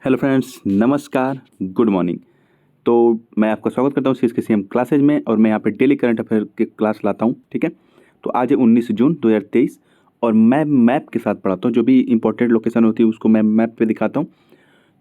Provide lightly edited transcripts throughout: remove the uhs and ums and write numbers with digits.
Hello friends, नमस्कार, good morning. तो मैं आपका स्वागत करता हूँ CSKCM क्लासेज में और मैं यहाँ पे डेली करंट अफेयर की क्लास लाता हूँ। ठीक है, तो आज है 19 जून 2023 और मैं मैप के साथ पढ़ाता हूँ। जो भी इंपॉर्टेंट लोकेशन होती है उसको मैं मैप पे दिखाता हूँ।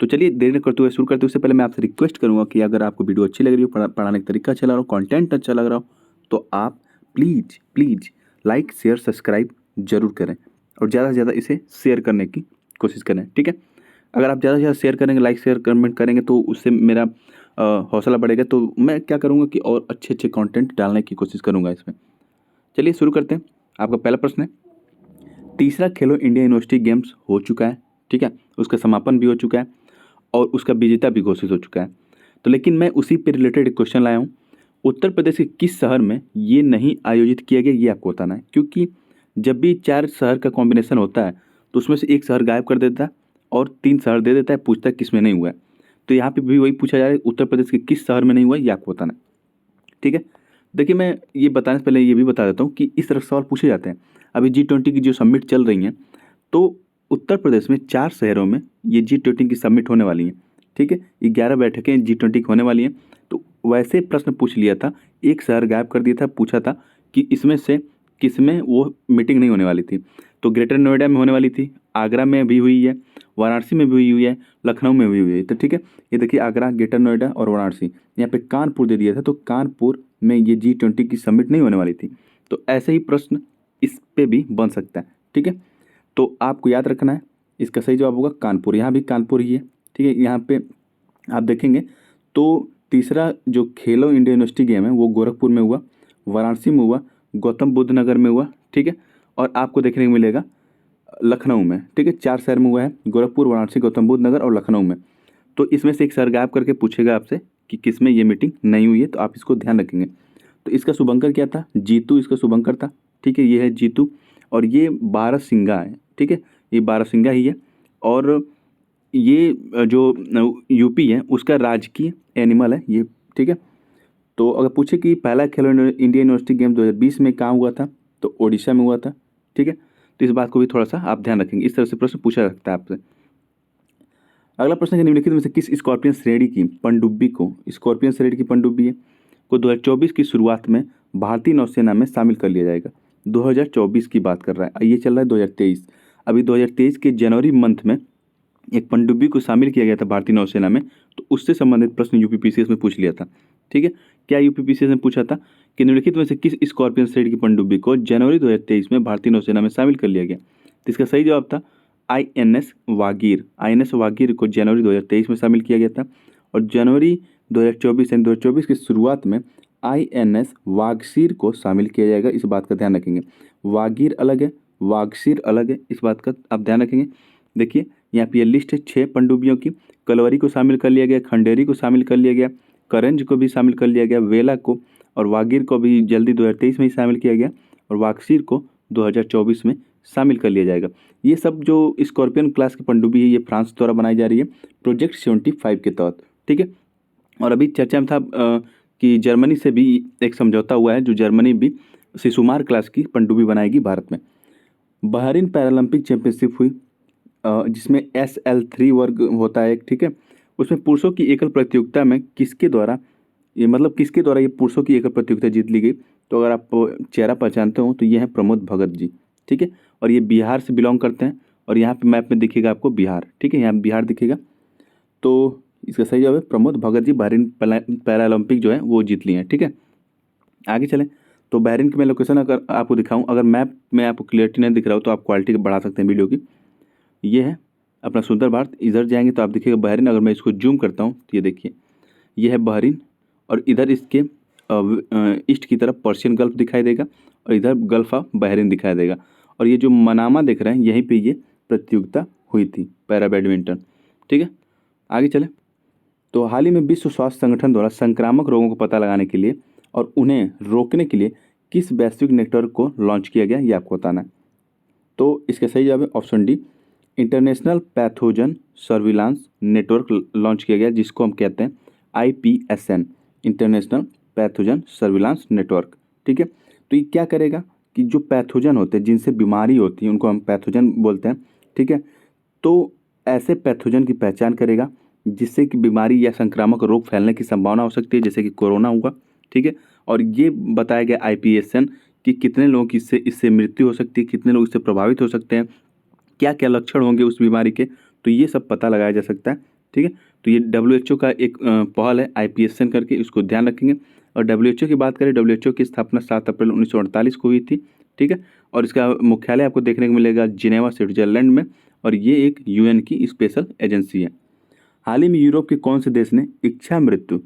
तो चलिए देर न करते हुए शुरू करते हुए उससे पहले मैं आपसे रिक्वेस्ट करूँगा कि अगर आपको वीडियो अच्छी लग रही हो, पढ़ाने का तरीका अच्छा लग रहा हो, कॉन्टेंट अच्छा लग रहा हो, तो आप please please like share subscribe जरूर करें और ज़्यादा से ज़्यादा इसे शेयर करने की कोशिश करें। ठीक है, अगर आप ज़्यादा से ज़्यादा शेयर करेंगे, लाइक शेयर कमेंट करेंगे तो उससे मेरा हौसला बढ़ेगा। तो मैं क्या करूँगा कि और अच्छे अच्छे कंटेंट डालने की कोशिश करूँगा इसमें। चलिए शुरू करते हैं। आपका पहला प्रश्न है, तीसरा खेलो इंडिया यूनिवर्सिटी गेम्स हो चुका है। ठीक है, उसका समापन भी हो चुका है और उसका विजेता भी घोषित हो चुका है। तो लेकिन मैं उसी पे रिलेटेड एक क्वेश्चन लाया हूँ। उत्तर प्रदेश के किस शहर में ये नहीं आयोजित किया गया, ये आपको बताना है। क्योंकि जब भी 4 शहर का कॉम्बिनेशन होता है तो उसमें से एक शहर गायब कर देता है और 3 शहर दे देता है, पूछता है किस में नहीं हुआ है। तो यहाँ पे भी वही पूछा जा रहा है, उत्तर प्रदेश के किस शहर में नहीं हुआ है, ये आपको बताना है। ठीक है, देखिए मैं ये बताने से पहले ये भी बता देता हूँ कि इस तरह के सवाल पूछे जाते हैं। अभी G20 की जो समिट चल रही हैं, तो उत्तर प्रदेश में 4 शहरों में ये G20 की समिट होने वाली है। ठीक है, 11 बैठकें G20 की होने वाली हैं। तो वैसे प्रश्न पूछ लिया था, एक शहर गायब कर दिया था, पूछा था कि इसमें से किसमें वो मीटिंग नहीं होने वाली थी। तो ग्रेटर नोएडा में होने वाली थी, आगरा में भी हुई है, वाराणसी में भी हुई है, लखनऊ में भी हुई है। तो ठीक है, ये देखिए आगरा, ग्रेटर नोएडा और वाराणसी। यहाँ पे कानपुर दे दिया था, तो कानपुर में ये G20 की समिट नहीं होने वाली थी। तो ऐसे ही प्रश्न इस पे भी बन सकता है। ठीक है, तो आपको याद रखना है, इसका सही जवाब होगा कानपुर। यहाँ भी कानपुर ही है। ठीक है, यहाँ पे आप देखेंगे तो तीसरा जो खेलो इंडिया यूनिवर्सिटी गेम है वो गोरखपुर में हुआ, वाराणसी में हुआ, गौतम बुद्ध नगर में हुआ। ठीक है, और आपको देखने को मिलेगा लखनऊ में। ठीक है, 4 शहर में हुआ है, गोरखपुर, वाराणसी, गौतम बुद्ध नगर और लखनऊ में। तो इसमें से एक शहर गायब करके पूछेगा आपसे कि किस में ये मीटिंग नहीं हुई है, तो आप इसको ध्यान रखेंगे। तो इसका शुभंकर क्या था? जीतू इसका शुभंकर था। ठीक है, ये है जीतू और ये बारहसिंगा है। ठीक है, ये बारहसिंगा ही है। और ये जो यूपी है उसका राजकीय एनिमल है ये। ठीक है, तो अगर पूछे कि पहला खेलो इंडिया यूनिवर्सिटी गेम 2020 में कहाँ हुआ था, तो ओडिशा में हुआ था। ठीक है, तो इस बात को भी थोड़ा सा आप ध्यान रखेंगे। इस तरह से प्रश्न पूछा जा सकता है आपसे। अगला प्रश्न है, निम्नलिखित में से किस स्कॉर्पियन श्रेणी की पनडुब्बी को, स्कॉर्पियन श्रेणी की पनडुब्बी है, को 2024 की शुरुआत में भारतीय नौसेना में शामिल कर लिया जाएगा। 2024 की बात कर रहा है, ये चल रहा है 2023। अभी 2023 के जनवरी मंथ में एक पनडुब्बी को शामिल किया गया था भारतीय नौसेना में। तो उससे संबंधित प्रश्न यूपीपीसीएस में पूछ लिया था। ठीक है, क्या यूपीपीसीएस में पूछा था कि निम्नलिखित में से किस स्कॉर्पियन श्रेणी की पनडुब्बी को जनवरी 2023 में भारतीय नौसेना में शामिल कर लिया गया। तो इसका सही जवाब था INS वागीर। INS वागीर को जनवरी 2023 में शामिल किया गया था और जनवरी 2024 यानी 2024 की शुरुआत में INS वागसीर को शामिल किया जाएगा। इस बात का ध्यान रखेंगे, वागीर अलग है, वागसीर अलग है, इस बात का आप ध्यान रखेंगे। देखिए यहाँ पे ये लिस्ट है 6 पनडुब्बियों की। कलवरी को शामिल कर लिया गया, खंडेरी को शामिल कर लिया गया, करंज को भी शामिल कर लिया गया, वेला को और वागीर को भी जल्दी 2023 में ही शामिल किया गया और वागसीर को 2024 में शामिल कर लिया जाएगा। ये सब जो स्कॉर्पियन क्लास की पनडुब्बी है ये फ्रांस द्वारा बनाई जा रही है प्रोजेक्ट 75 के तहत। ठीक है, और अभी चर्चा में था कि जर्मनी से भी एक समझौता हुआ है, जो जर्मनी भी शिशुमार क्लास की पनडुब्बी बनाएगी भारत में। बहरीन पैरालंपिक चैंपियनशिप हुई जिसमें SL3 वर्ग होता है एक। ठीक है, उसमें पुरुषों की एकल प्रतियोगिता में किसके द्वारा ये पुरुषों की एकल प्रतियोगिता जीत ली गई। तो अगर आप चेहरा पहचानते हो तो ये है प्रमोद भगत जी। ठीक है, और ये बिहार से बिलोंग करते हैं और यहाँ पे मैप में दिखेगा आपको बिहार। ठीक है, यहाँ बिहार दिखेगा। तो इसका सही जवाब है प्रमोद भगत जी, बहरीन पैरालंपिक जो है वो जीत लिए हैं। ठीक है, आगे चलें। तो बहरीन की मैं लोकेशन अगर आपको दिखाऊं, अगर मैप में आपको क्लियरिटी नहीं दिख रहा हो तो आप क्वालिटी बढ़ा सकते हैं वीडियो की। ये है अपना सुंदर भारत। इधर जाएंगे तो आप देखिएगा बहरीन। अगर मैं इसको जूम करता हूँ तो ये देखिए, ये है बहरीन और इधर इसके ईस्ट की तरफ पर्शियन गल्फ दिखाई देगा और इधर गल्फ ऑफ बहरीन दिखाई देगा। और ये जो मनामा देख रहे हैं यहीं पे ये प्रतियोगिता हुई थी पैरा बैडमिंटन। ठीक है, आगे चले। तो हाल ही में विश्व स्वास्थ्य संगठन द्वारा संक्रामक रोगों को पता लगाने के लिए और उन्हें रोकने के लिए किस वैश्विक नेटवर्क को लॉन्च किया गया, ये आपको बताना है। तो इसका सही जवाब है option D, international pathogen surveillance network launch किया गया, जिसको हम कहते हैं IPSN, international pathogen surveillance network. ठीक है, तो ये क्या करेगा कि जो पैथोजन होते हैं, जिनसे बीमारी होती है, उनको हम पैथोजन बोलते हैं। ठीक है, तो ऐसे पैथोजन की पहचान करेगा जिससे कि बीमारी या संक्रामक रोग फैलने की संभावना हो सकती है, जैसे कि कोरोना हुआ। ठीक है, और ये बताया गया IPSN कि कितने लोगों की इससे इससे मृत्यु हो सकती है, कितने लोग इससे प्रभावित हो सकते हैं, क्या क्या लक्षण होंगे उस बीमारी के, तो ये सब पता लगाया जा सकता है। ठीक है, तो ये WHO का एक पहल है IPSN करके, इसको ध्यान रखेंगे। और WHO की बात करें, WHO की स्थापना 7 अप्रैल 1948 को हुई थी। ठीक है, और इसका मुख्यालय आपको देखने को मिलेगा जिनेवा, स्विट्जरलैंड में, और ये एक UN की स्पेशल एजेंसी है। हाल ही में यूरोप के कौन से देश ने इच्छा मृत्यु,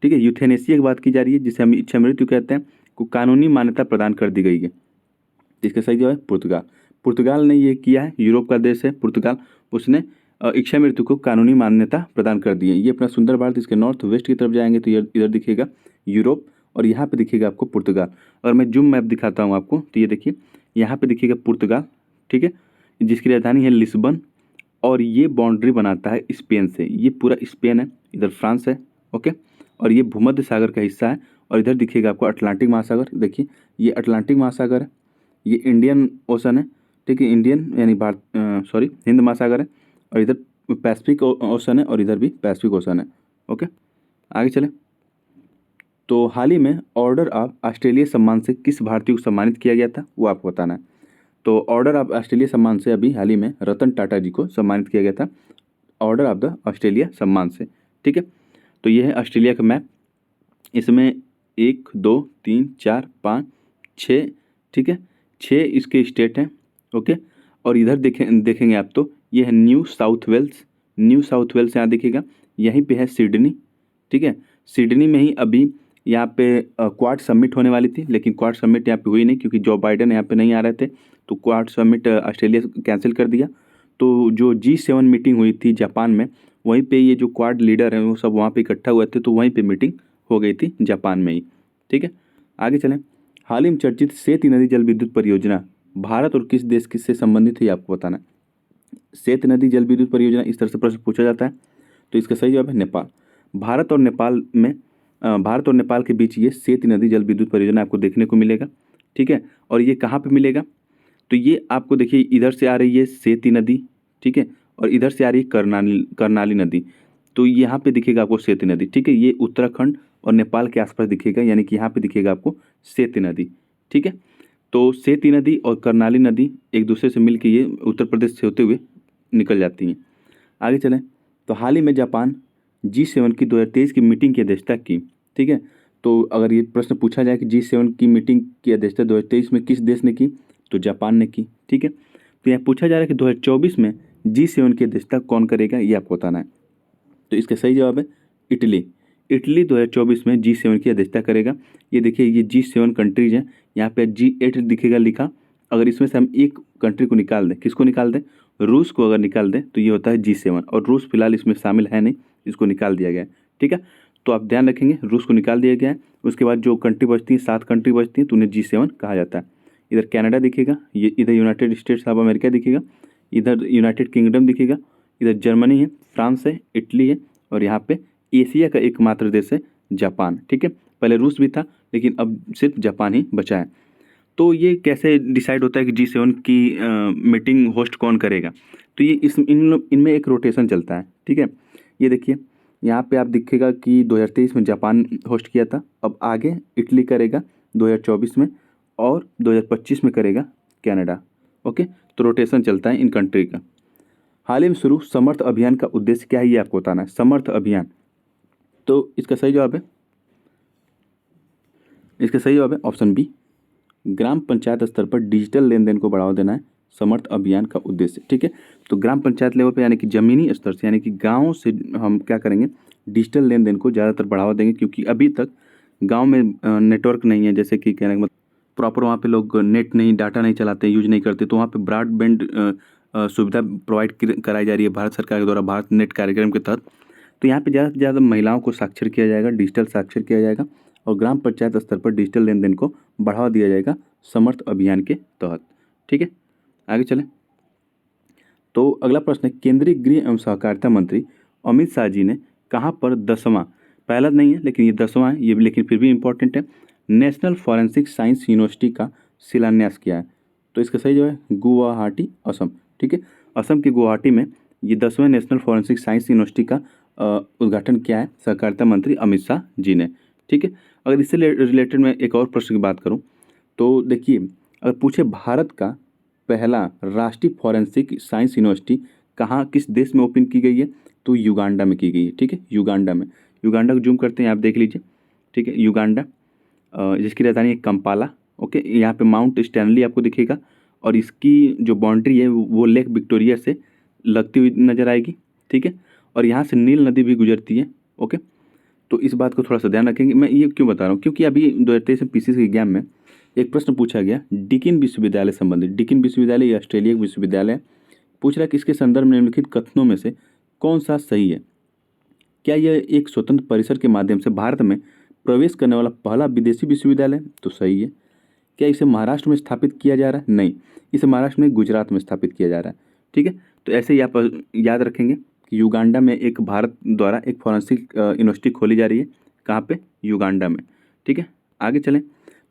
ठीक है, यूथेनेसिया की बात की जा रही है, जिसे हम इच्छा मृत्यु कहते हैं, को कानूनी मान्यता प्रदान कर दी गई है। इसका सही जवाब है पुर्तगाल। पुर्तगाल ने ये किया है, यूरोप का देश है पुर्तगाल, उसने इच्छा मृत्यु को कानूनी मान्यता प्रदान कर दी है। ये अपना सुंदर भारत, इसके नॉर्थ वेस्ट की तरफ जाएंगे तो इधर दिखेगा यूरोप, और यहाँ पे दिखेगा आपको पुर्तगाल। अगर मैं जूम मैप दिखाता हूँ आपको, तो ये देखिए यहाँ पे दिखेगा पुर्तगाल, ठीक है, जिसकी राजधानी है लिस्बन, और ये बाउंड्री बनाता है स्पेन से। ये पूरा स्पेन है, इधर फ्रांस है, ओके, और ये भूमध्य सागर का हिस्सा है। और इधर दिखेगा आपको अटलांटिक महासागर, देखिए ये अटलांटिक महासागर है, ये इंडियन ओशन है, ठीक है, इंडियन यानी भारत सॉरी हिंद महासागर है, और इधर पैसिफिक ओशन है, और इधर भी पैसिफिक ओशन है। ओके, आगे चले। तो हाल ही में ऑर्डर ऑफ ऑस्ट्रेलिया सम्मान से किस भारतीय को सम्मानित किया गया था, वो आपको बताना है। तो ऑर्डर ऑफ ऑस्ट्रेलिया सम्मान से अभी हाल ही में रतन टाटा जी को सम्मानित किया गया था, ऑर्डर ऑफ द ऑस्ट्रेलिया सम्मान से। ठीक है, तो ये है ऑस्ट्रेलिया का मैप, इसमें 1 2 3 4 5 6, ठीक है, 6 इसके स्टेट हैं। ओके, और इधर देखेंगे आप तो ये है New South Wales, New South Wales यहाँ दिखेगा, यहीं पे है सिडनी। ठीक है, सिडनी में ही अभी यहाँ पे क्वाड समिट होने वाली थी, लेकिन क्वाड समिट यहाँ पे हुई नहीं क्योंकि जो बाइडन यहाँ पे नहीं आ रहे थे, तो क्वाड समिट ऑस्ट्रेलिया कैंसिल कर दिया। तो जो G7 मीटिंग हुई थी जापान में, वहीं पे ये जो क्वाड लीडर हैं वो सब वहाँ पे इकट्ठा हुए थे, तो वहीं पे मीटिंग हो गई थी जापान में ही। ठीक है, आगे चलें। हाल ही में चर्चित सेती नदी जल विद्युत परियोजना भारत और किस देश किससे संबंधित है, ये आपको बताना है। सेत नदी जल विद्युत परियोजना, इस तरह से प्रश्न पूछा जाता है, तो इसका सही जवाब है नेपाल। भारत और नेपाल के बीच ये सेत नदी जल विद्युत परियोजना आपको देखने को मिलेगा। ठीक है, और ये कहाँ पे मिलेगा, तो ये आपको देखिए इधर से आ रही है सेती नदी, ठीक है, और इधर से आ रही है कर्नाली नदी, तो यहाँ पे दिखेगा आपको सेती नदी। ठीक है, ये उत्तराखंड और नेपाल के आसपास दिखेगा, यानी कि यहाँ पे दिखेगा आपको सेती नदी। ठीक है, तो सेती नदी और कर्नाली नदी एक दूसरे से मिलकर ये उत्तर प्रदेश से होते हुए निकल जाती हैं। आगे चलें। तो हाल ही में जापान G7 की 2023 की मीटिंग की अध्यक्षता की। ठीक है, तो अगर ये प्रश्न पूछा जाए कि G7 की मीटिंग की अध्यक्षता 2023 में किस देश ने की, तो जापान ने की। ठीक है, तो यहाँ पूछा जा रहा है कि 2024 में G7 की अध्यक्षता कौन करेगा, ये आपको बताना है। तो इसका सही जवाब है इटली। इटली 2024 में G7 की अध्यक्षता करेगा। ये देखिए ये G7 कंट्रीज हैं, यहाँ पे G8 दिखेगा लिखा। अगर इसमें से हम एक कंट्री को निकाल दें, किसको निकाल दें, रूस को अगर निकाल दें, तो ये होता है G7, और रूस फिलहाल इसमें शामिल है नहीं, इसको निकाल दिया गया है। ठीक है, तो आप ध्यान रखेंगे रूस को निकाल दिया गया है। उसके बाद जो कंट्री बचती है, 7 कंट्री बचती हैं, तो उन्हें G7 कहा जाता है। इधर कनाडा दिखेगा, ये इधर यूनाइटेड स्टेट्स ऑफ अमेरिका दिखेगा, इधर यूनाइटेड किंगडम दिखेगा, इधर जर्मनी है, फ्रांस है, इटली है, और यहाँ पे एशिया का एकमात्र देश है जापान। ठीक है, पहले रूस भी था, लेकिन अब सिर्फ जापान ही बचा है। तो ये कैसे डिसाइड होता है कि G7 की मीटिंग होस्ट कौन करेगा, तो ये इनमें एक रोटेशन चलता है। ठीक है, ये देखिए यहाँ पे आप दिखेगा कि 2023 में जापान होस्ट किया था, अब आगे इटली करेगा 2024 में, और 2025 में करेगा कनाडा। ओके, तो रोटेशन चलता है इन कंट्री का। हाल ही में शुरू समर्थ अभियान का उद्देश्य क्या है, ये आपको बताना है। समर्थ अभियान, तो इसका सही जवाब है ऑप्शन बी, ग्राम पंचायत स्तर पर डिजिटल लेन देन को बढ़ावा देना है समर्थ अभियान का उद्देश्य। ठीक है, तो ग्राम पंचायत लेवल पे यानी कि ज़मीनी स्तर से, यानी कि गाँव से हम क्या करेंगे, डिजिटल लेन देन को ज़्यादातर बढ़ावा देंगे, क्योंकि अभी तक गाँव में नेटवर्क नहीं है, जैसे कि कहने का मतलब प्रॉपर वहाँ पे लोग नेट नहीं, डाटा नहीं चलाते, यूज नहीं करते, तो वहाँ पे ब्रॉडबैंड सुविधा प्रोवाइड कराई जा रही है भारत सरकार के द्वारा, भारत नेट कार्यक्रम के तहत। तो यहाँ पे ज़्यादा से ज़्यादा महिलाओं को साक्षर किया जाएगा, डिजिटल साक्षर किया जाएगा, और ग्राम पंचायत स्तर पर डिजिटल लेन देन को बढ़ावा दिया जाएगा समर्थ अभियान के तहत। ठीक है, आगे चलें। तो अगला प्रश्न है, केंद्रीय गृह एवं सहकारिता मंत्री अमित शाह जी ने कहाँ पर 10वां, पहला नहीं है लेकिन ये 10वां है ये, लेकिन फिर भी इम्पोर्टेंट है, नेशनल फॉरेंसिक साइंस यूनिवर्सिटी का शिलान्यास किया है, तो इसका सही जवाब है गुवाहाटी, असम। ठीक है, असम के गुवाहाटी में ये 10वें नेशनल फॉरेंसिक साइंस यूनिवर्सिटी का उद्घाटन किया है सहकारिता मंत्री अमित शाह जी ने। ठीक है, अगर इससे रिलेटेड मैं एक और प्रश्न की बात करूं तो देखिए, अगर पूछे भारत का पहला राष्ट्रीय फॉरेंसिक साइंस यूनिवर्सिटी कहाँ किस देश में ओपन की गई है, तो युगांडा में की गई है। ठीक है, युगांडा में। युगांडा को जूम करते हैं, आप देख लीजिए। ठीक है, युगांडा जिसकी राजधानी है कंपाला। ओके, यहाँ पे माउंट स्टैनली आपको दिखेगा और इसकी जो बाउंड्री है वो लेक विक्टोरिया से लगती हुई नजर आएगी। ठीक है, और यहाँ से नील नदी भी गुजरती है। ओके, तो इस बात को थोड़ा सा ध्यान रखेंगे। मैं ये क्यों बता रहा हूँ, क्योंकि अभी 2023 में पीसीसी एग्जाम में एक प्रश्न पूछा गया डिकिन विश्वविद्यालय संबंधित। डिकिन विश्वविद्यालय ये ऑस्ट्रेलिया का विश्वविद्यालय है। पूछ रहा है कि इसके संदर्भ में निम्नलिखित कथनों में से कौन सा सही है। क्या यह एक स्वतंत्र परिसर के माध्यम से भारत में प्रवेश करने वाला पहला विदेशी विश्वविद्यालय है, तो सही है। क्या इसे महाराष्ट्र में स्थापित किया जा रहा है, नहीं, इसे महाराष्ट्र में गुजरात में स्थापित किया जा रहा है। ठीक है, तो ऐसे ही आप याद रखेंगे कि युगांडा में एक भारत द्वारा एक फॉरेंसिक यूनिवर्सिटी खोली जा रही है। कहाँ पे, युगांडा में। ठीक है, आगे चलें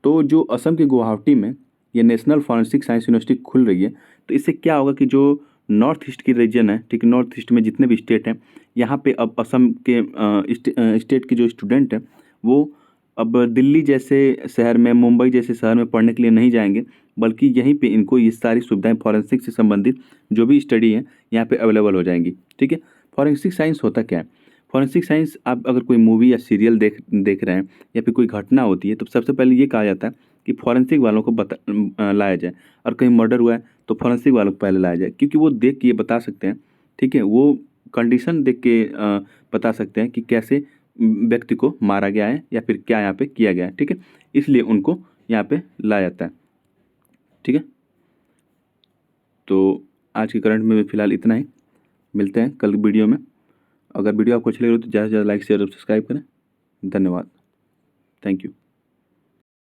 तो जो असम के गुवाहाटी में ये नेशनल फॉरेंसिक साइंस यूनिवर्सिटी खुल रही है, तो इससे क्या होगा कि जो नॉर्थ ईस्ट की रीजन है, ठीक है, नॉर्थ ईस्ट में जितने भी स्टेट हैं, यहाँ पे अब असम के स्टेट के जो स्टूडेंट हैं वो अब दिल्ली जैसे शहर में, मुंबई जैसे शहर में पढ़ने के लिए नहीं जाएंगे, बल्कि यहीं पे इनको ये सारी सुविधाएं फॉरेंसिक से संबंधित जो भी स्टडी है यहाँ पे अवेलेबल हो जाएंगी। ठीक है, फॉरेंसिक साइंस होता क्या है? फॉरेंसिक साइंस, आप अगर कोई मूवी या सीरियल देख रहे हैं या फिर कोई घटना होती है तो सबसे पहले ये कहा जाता है कि फॉरेंसिक वालों को लाया जाए, और कहीं मर्डर हुआ है तो फॉरेंसिक वालों को पहले लाया जाए, क्योंकि वो देख के ये बता सकते हैं। ठीक है, वो कंडीशन देख के बता सकते हैं कि कैसे व्यक्ति को मारा गया है या फिर क्या यहाँ पे किया गया है। ठीक है, इसलिए उनको यहाँ पे लाया जाता है। ठीक है, तो आज के करंट में फिलहाल इतना ही। मिलते हैं कल वीडियो में। अगर वीडियो आपको अच्छी लगी हो तो ज़्यादा से ज़्यादा लाइक शेयर और सब्सक्राइब करें। धन्यवाद, थैंक यू।